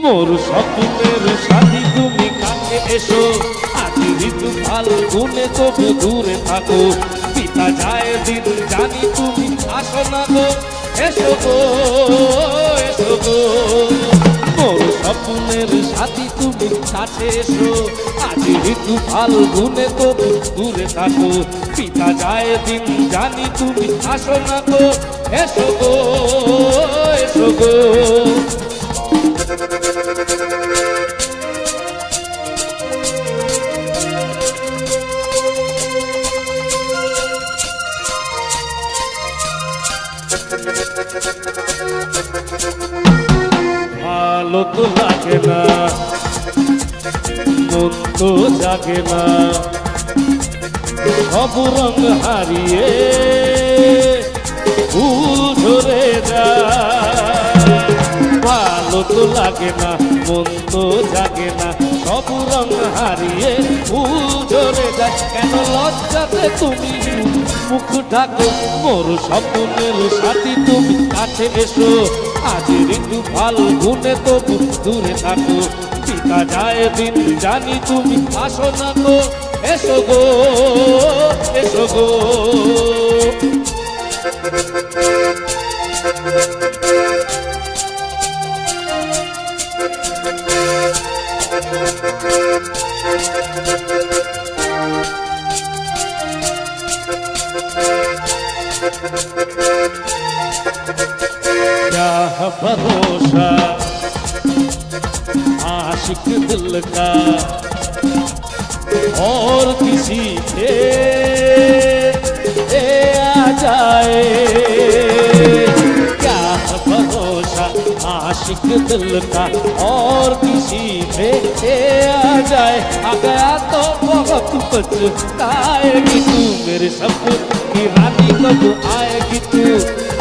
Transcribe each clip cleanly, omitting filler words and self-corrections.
মোর স্বপ্নের সাথী তুমি কাছে এসো, আজ ঋতু ফাল্গুনে তবু দূরে থাকো, পিতা যায় দিন জানি তুমি আসো না গো, এসো গো এসো গো। মোর স্বপ্নের সাথী তুমি কাছে এসো, আজ ঋতু ফাল্গুনে তবু দূরে থাকো, পিতা যায় দিন জানি তুমি আসো না গো, এসো গো এসো গো। ভালো তো লাগে না, মন তো জাগে না, সব রঙ হারিয়ে ফুল ঝরে যায়। ভালো তো লাগে না, মন তো জাগে না, সব রঙ হারিয়ে ফুল ঝরে যায়। কেন লজ্জাতে তুমি মুখ ঢাকো, মোর স্বপ্নের সাথী তুমি কাছে এসো, আজ ঋতু ফাল্গুনে তবু দূরে থাকো, পিতা যায় দিন জানি তুমি আসো না গো, এসো গো এসো গো। क्या भरोसा आशिक दिल का और किसी पे आ जाए, क्या भरोसा आशिक दिल का और किसी पे आ जाए। आ गया तो बहुत पछताएगी तू, मेरे सपन की रानी कब आएगी तू,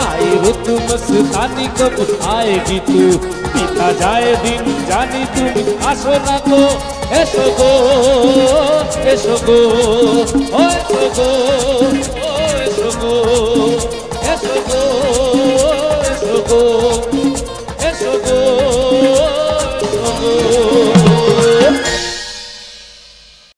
आई रुत मस्तानी कब आएगी तू, पिता जाए दिन जानी तुम आसो ना गो, एसो गो एसो गो ओ एसो गो ओ एसो गो एसो गो एसो गो एसो गो एसो गो।